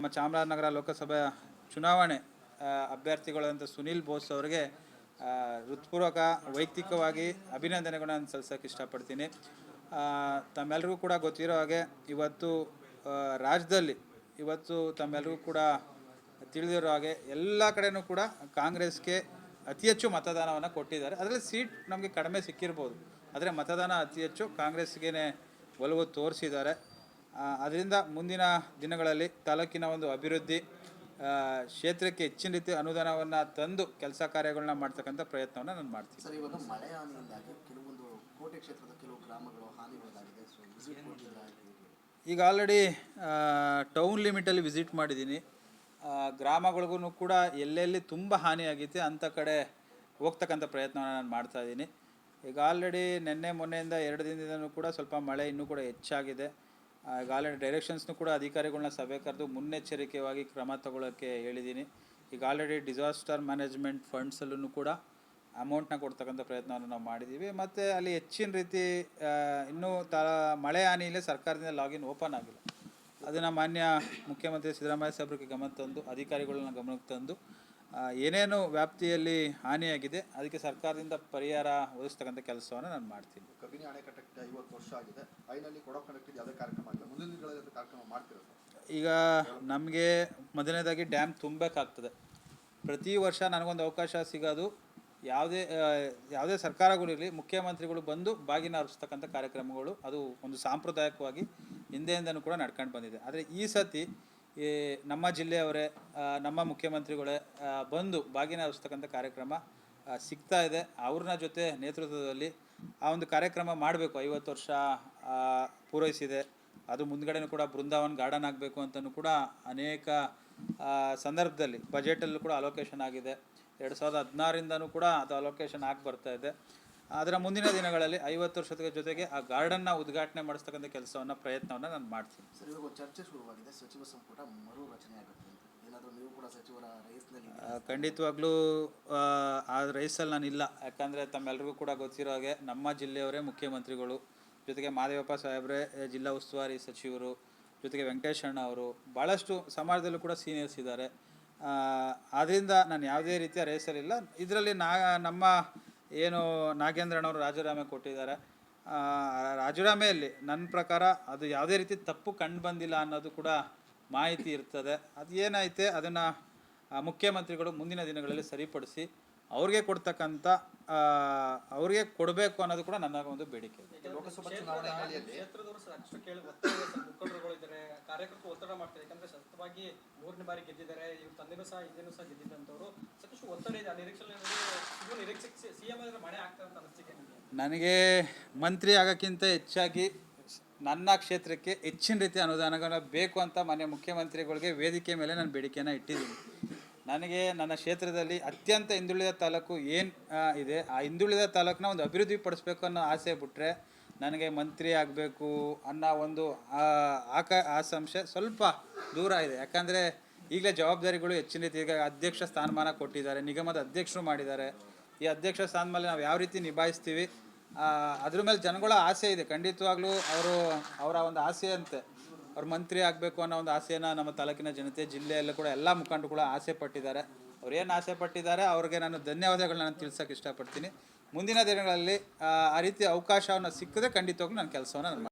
ನಮ್ಮ ಚಾಮರಾಜನಗರ ಲೋಕಸಭೆ ಚುನಾವಣೆ ಅಭ್ಯರ್ಥಿಗಳಂತ ಸುನಿಲ್ ಬೋಸ್ ಅವರಿಗೆ ಹೃತ್ಪೂರ್ವಕ ವೈಯಕ್ತಿಕವಾಗಿ ಅಭಿನಂದನೆಗಳನ್ನು ಸಲ್ಲಿಸೋಕ್ಕೆ ಇಷ್ಟಪಡ್ತೀನಿ. ತಮ್ಮೆಲ್ಲರಿಗೂ ಕೂಡ ಗೊತ್ತಿರೋ ಹಾಗೆ ಇವತ್ತು ರಾಜ್ಯದಲ್ಲಿ ತಮ್ಮೆಲ್ಲರಿಗೂ ಕೂಡ ತಿಳಿದಿರೋ ಹಾಗೆ ಎಲ್ಲ ಕಡೆಯೂ ಕೂಡ ಕಾಂಗ್ರೆಸ್ಗೆ ಅತಿ ಹೆಚ್ಚು ಮತದಾನವನ್ನು ಕೊಟ್ಟಿದ್ದಾರೆ. ಅದರಲ್ಲಿ ಸೀಟ್ ನಮಗೆ ಕಡಿಮೆ ಸಿಕ್ಕಿರ್ಬೋದು, ಆದರೆ ಮತದಾನ ಅತಿ ಹೆಚ್ಚು ಕಾಂಗ್ರೆಸ್ಗೆ ಒಲವು ತೋರಿಸಿದ್ದಾರೆ. ಅದರಿಂದ ಮುಂದಿನ ದಿನಗಳಲ್ಲಿ ತಾಲೂಕಿನ ಒಂದು ಅಭಿವೃದ್ಧಿ, ಕ್ಷೇತ್ರಕ್ಕೆ ಹೆಚ್ಚಿನ ರೀತಿ ಅನುದಾನವನ್ನು ತಂದು ಕೆಲಸ ಕಾರ್ಯಗಳನ್ನ ಮಾಡ್ತಕ್ಕಂಥ ಪ್ರಯತ್ನವನ್ನು ನಾನು ಮಾಡ್ತೀನಿ. ಸರ್, ಇವಾಗ ಮಳೆ ಹಾನಿಯಿಂದಾಗಿ ಕೆಲವೊಂದು ಕೋಟೆ ಕ್ಷೇತ್ರದ ಕೆಲವು ಗ್ರಾಮಗಳು ಹಾನಿಗೊಳಗಾಗಿದೆ. ಈಗ ಆಲ್ರೆಡಿ ಟೌನ್ ಲಿಮಿಟಲ್ಲಿ ವಿಸಿಟ್ ಮಾಡಿದ್ದೀನಿ. ಗ್ರಾಮಗಳಿಗೂ ಕೂಡ ಎಲ್ಲೆಲ್ಲಿ ತುಂಬ ಹಾನಿಯಾಗಿದೆ ಅಂಥ ಕಡೆ ಹೋಗ್ತಕ್ಕಂಥ ಪ್ರಯತ್ನವನ್ನು ನಾನು ಮಾಡ್ತಾಯಿದ್ದೀನಿ. ಈಗ ಆಲ್ರೆಡಿ ಮೊನ್ನೆಯಿಂದ 2 ದಿನದಿಂದಲೂ ಕೂಡ ಸ್ವಲ್ಪ ಮಳೆ ಇನ್ನೂ ಕೂಡ ಹೆಚ್ಚಾಗಿದೆ. ಈಗ ಆಲ್ರೆಡಿ ಡೈರೆಕ್ಷನ್ಸ್ನು ಕೂಡ ಅಧಿಕಾರಿಗಳನ್ನ ಸಭೆ ಕರೆದು ಮುನ್ನೆಚ್ಚರಿಕೆಯಾಗಿ ಕ್ರಮ ತಗೊಳ್ಳೋಕ್ಕೆ ಹೇಳಿದ್ದೀನಿ. ಈಗ ಆಲ್ರೆಡಿ ಡಿಸಾಸ್ಟರ್ ಮ್ಯಾನೇಜ್ಮೆಂಟ್ ಫಂಡ್ಸಲ್ಲೂ ಕೂಡ ಅಮೌಂಟ್ನ ಕೊಡ್ತಕ್ಕಂಥ ಪ್ರಯತ್ನವನ್ನು ನಾವು ಮಾಡಿದ್ದೀವಿ. ಮತ್ತು ಅಲ್ಲಿ ಹೆಚ್ಚಿನ ರೀತಿ ಇನ್ನೂ ಮಳೆ ಹಾನಿಯಲ್ಲೇ ಸರ್ಕಾರದಿಂದ ಲಾಗಿನ್ ಓಪನ್ ಆಗಿಲ್ಲ. ಅದನ್ನು ಮಾನ್ಯ ಮುಖ್ಯಮಂತ್ರಿ ಸಿದ್ದರಾಮಯ್ಯ ಸಾಹೇಬ್ರಿಗೆ ಗಮನ ತಂದು, ಅಧಿಕಾರಿಗಳನ್ನ ಗಮನಕ್ಕೆ ತಂದು ಏನೇನು ವ್ಯಾಪ್ತಿಯಲ್ಲಿ ಹಾನಿಯಾಗಿದೆ ಅದಕ್ಕೆ ಸರ್ಕಾರದಿಂದ ಪರಿಹಾರ ಒದಗಿಸ್ತಕ್ಕಂಥ ಕೆಲಸವನ್ನು ನಾನು ಮಾಡ್ತೀನಿ. ಕಬಿನಿ ಅಣೆಕಟ್ಟೆ 50 ವರ್ಷ ಆಗಿದೆ. ಫೈನಲಿ ಕೊಡೋ ಕನೆಕ್ಟ್ ಯಾವುದೇ ಕಾರ್ಯಕ್ರಮ ಆಗಿಲ್ಲ. ಮುಂದಿನ ದಿನಗಳಲ್ಲಿ ಕಾರ್ಯಕ್ರಮ ಮಾಡ್ತೀರಾ ಸರ್? ಈಗ ನಮಗೆ ಮೊದಲನೇದಾಗಿ ಡ್ಯಾಮ್ ತುಂಬಬೇಕಾಗ್ತದೆ. ಪ್ರತಿ ವರ್ಷ ನನಗೊಂದು ಅವಕಾಶ ಸಿಗೋದು, ಯಾವುದೇ ಸರ್ಕಾರಗಳಿರಲಿ, ಮುಖ್ಯಮಂತ್ರಿಗಳು ಬಂದು ಬಾಗಿನ ಅರ್ಪಿಸ್ತಕ್ಕಂಥ ಕಾರ್ಯಕ್ರಮಗಳು ಅದು ಒಂದು ಸಾಂಪ್ರದಾಯಿಕವಾಗಿ ಹಿಂದೆಯಿಂದನೂ ಕೂಡ ನಡ್ಕೊಂಡು ಬಂದಿದೆ. ಆದರೆ ಈ ಸತಿ ನಮ್ಮ ಜಿಲ್ಲೆಯವರೇ, ನಮ್ಮ ಮುಖ್ಯಮಂತ್ರಿಗಳೇ ಬಂದು ಬಾಗಿನ ಅರ್ಪಿಸ್ತಕ್ಕಂಥ ಕಾರ್ಯಕ್ರಮ ಸಿಗ್ತಾ ಇದೆ. ಅವ್ರನ್ನ ಜೊತೆ ನೇತೃತ್ವದಲ್ಲಿ ಆ ಒಂದು ಕಾರ್ಯಕ್ರಮ ಮಾಡಬೇಕು. 50 ವರ್ಷ ಪೂರೈಸಿದೆ. ಅದು ಮುಂದ್ಗಡೆನೂ ಕೂಡ ಬೃಂದಾವನ್ ಗಾರ್ಡನ್ ಆಗಬೇಕು ಅಂತಲೂ ಕೂಡ ಅನೇಕ ಸಂದರ್ಭದಲ್ಲಿ ಬಜೆಟಲ್ಲೂ ಕೂಡ ಅಲೋಕೇಶನ್ ಆಗಿದೆ. 2016ರಿಂದನೂ ಕೂಡ ಅದು ಅಲೋಕೇಶನ್ ಆಗಿ ಬರ್ತಾ ಇದೆ. ಅದರ ಮುಂದಿನ ದಿನಗಳಲ್ಲಿ 50 ವರ್ಷದ ಜೊತೆಗೆ ಆ ಗಾರ್ಡನ್ನ ಉದ್ಘಾಟನೆ ಮಾಡಿಸ್ತಕ್ಕಂಥ ಪ್ರಯತ್ನವನ್ನು ನಾನು ಮಾಡ್ತೀನಿ. ಸರ್, ಇವಾಗ ಚರ್ಚೆ ಶುರುವಾಗಿದೆ, ಸಚಿವ ಸಂಪುಟ ಮರು ರಚನೆ ಆಗುತ್ತೆ ಅಂತ. ಏನಾದರೂ ನೀವು ಕೂಡ ಸಚಿವರ ರೈಸ್ನಲ್ಲಿ? ಖಂಡಿತವಾಗ್ಲೂ ಆ ರೈಸಲ್ಲಿ ನಾನಿಲ್ಲ. ಯಾಕಂದರೆ ತಮ್ಮೆಲ್ಲರಿಗೂ ಕೂಡ ಗೊತ್ತಿರೋ ಹಾಗೆ ನಮ್ಮ ಜಿಲ್ಲೆಯವರೇ ಮುಖ್ಯಮಂತ್ರಿಗಳು, ಜೊತೆಗೆ ಮಾದೇವಪ್ಪ ಸಾಹೇಬ್ರೆ ಜಿಲ್ಲಾ ಉಸ್ತುವಾರಿ ಸಚಿವರು, ಜೊತೆಗೆ ವೆಂಕಟೇಶಣ್ಣ ಅವರು, ಭಾಳಷ್ಟು ಸಮಾಜದಲ್ಲೂ ಕೂಡ ಸೀನಿಯರ್ಸ್ ಇದ್ದಾರೆ. ಆದ್ದರಿಂದ ನಾನು ಯಾವುದೇ ರೀತಿಯ ರೇಸಲ್ಲಿಲ್ಲ. ಇದರಲ್ಲಿ ನಮ್ಮ ಏನು ನಾಗೇಂದ್ರಣ್ಣವರು ರಾಜೀನಾಮೆ ಕೊಟ್ಟಿದ್ದಾರೆ. ರಾಜೀನಾಮೆಯಲ್ಲಿ ನನ್ನ ಪ್ರಕಾರ ಅದು ಯಾವುದೇ ರೀತಿ ತಪ್ಪು ಕಂಡು ಬಂದಿಲ್ಲ ಅನ್ನೋದು ಕೂಡ ಮಾಹಿತಿ ಇರ್ತದೆ. ಅದು ಏನೈತೆ ಅದನ್ನು ಮುಖ್ಯಮಂತ್ರಿಗಳು ಮುಂದಿನ ದಿನಗಳಲ್ಲಿ ಸರಿಪಡಿಸಿ ಅವ್ರಿಗೆ ಕೊಡ್ತಕ್ಕಂಥ ಅವ್ರಿಗೆ ಕೊಡಬೇಕು ಅನ್ನೋದು ಕೂಡ ನನ್ನ ಒಂದು ಬೇಡಿಕೆ ಇದೆ. ಲೋಕಸಭಾ ಚುನಾವಣೆಯಲ್ಲಿ ಕ್ಷೇತ್ರದವರು ಸಾಕಷ್ಟು ಮುಖಂಡರುಗಳು ಇದ್ದಾರೆ, ಕಾರ್ಯಕರ್ತರು ಒತ್ತಡ ಮಾಡ್ತಾರೆ. ಯಾಕಂದ್ರೆ ಸತತವಾಗಿ 3ನೇ ಬಾರಿ ಗೆದ್ದಿದ್ದಾರೆ. ಇವ್ರು ತಂದೆನೂ ಸಹ ಹಿಂದೆನೂ ಸಹ ಗೆದ್ದಿದ್ದಂಥವ್ರು. ಸಾಕಷ್ಟು ಒತ್ತಡ ಇದೆ. ನಿರೀಕ್ಷೆ ಸಿಎಂ ಮಳೆ ಆಗ್ತದೆ ಅಂತ ಅನಿಸ್ತಿದೆ ನನಗೆ. ಮಂತ್ರಿ ಆಗೋಕ್ಕಿಂತ ಹೆಚ್ಚಾಗಿ ನನ್ನ ಕ್ಷೇತ್ರಕ್ಕೆ ಹೆಚ್ಚಿನ ರೀತಿ ಅನುದಾನಗಳು ಬೇಕು ಅಂತ ಮಾನ್ಯ ಮುಖ್ಯಮಂತ್ರಿಗಳಿಗೆ ವೇದಿಕೆ ಮೇಲೆ ನಾನು ಬೇಡಿಕೆಯನ್ನು ಇಟ್ಟಿದ್ದೀನಿ. ನನಗೆ ನನ್ನ ಕ್ಷೇತ್ರದಲ್ಲಿ ಅತ್ಯಂತ ಹಿಂದುಳಿದ ತಾಲೂಕು ಏನು ಇದೆ, ಆ ಹಿಂದುಳಿದ ತಾಲೂಕನ್ನ ಒಂದು ಅಭಿವೃದ್ಧಿ ಪಡಿಸ್ಬೇಕು ಅನ್ನೋ ಆಸೆ ಬಿಟ್ಟರೆ ನನಗೆ ಮಂತ್ರಿ ಆಗಬೇಕು ಅನ್ನೋ ಒಂದು ಆಕಾಂಕ್ಷೆ ಸ್ವಲ್ಪ ದೂರ ಇದೆ. ಯಾಕಂದರೆ ಈಗಲೇ ಜವಾಬ್ದಾರಿಗಳು ಹೆಚ್ಚಿನ ರೀತಿ, ಈಗ ಅಧ್ಯಕ್ಷ ಸ್ಥಾನಮಾನ ಕೊಟ್ಟಿದ್ದಾರೆ, ನಿಗಮದ ಅಧ್ಯಕ್ಷರು ಮಾಡಿದ್ದಾರೆ. ಈ ಅಧ್ಯಕ್ಷ ಸ್ಥಾನದಲ್ಲಿ ನಾವು ಯಾವ ರೀತಿ ನಿಭಾಯಿಸ್ತೀವಿ ಅದ್ರ ಮೇಲೆ ಜನಗಳ ಆಸೆ ಇದೆ. ಖಂಡಿತವಾಗ್ಲೂ ಅವರ ಒಂದು ಆಸೆಯಂತೆ ಅವ್ರು ಮಂತ್ರಿ ಆಗಬೇಕು ಅನ್ನೋ ಒಂದು ಆಸೆಯನ್ನು ನಮ್ಮ ತಾಲೂಕಿನ ಜನತೆ, ಜಿಲ್ಲೆಯಲ್ಲೂ ಕೂಡ ಎಲ್ಲ ಮುಖಂಡರು ಕೂಡ ಆಸೆ ಪಟ್ಟಿದ್ದಾರೆ. ಅವ್ರು ಏನು ಆಸೆ ಪಟ್ಟಿದ್ದಾರೆ ಅವ್ರಿಗೆ ನಾನು ಧನ್ಯವಾದಗಳನ್ನ ತಿಳಿಸೋಕೆ ಇಷ್ಟಪಡ್ತೀನಿ. ಮುಂದಿನ ದಿನಗಳಲ್ಲಿ ಆ ರೀತಿ ಅವಕಾಶವನ್ನು ಸಿಕ್ಕದೆ ಖಂಡಿತವಾಗ್ಲೂ ನಾನು ಕೆಲಸವನ್ನು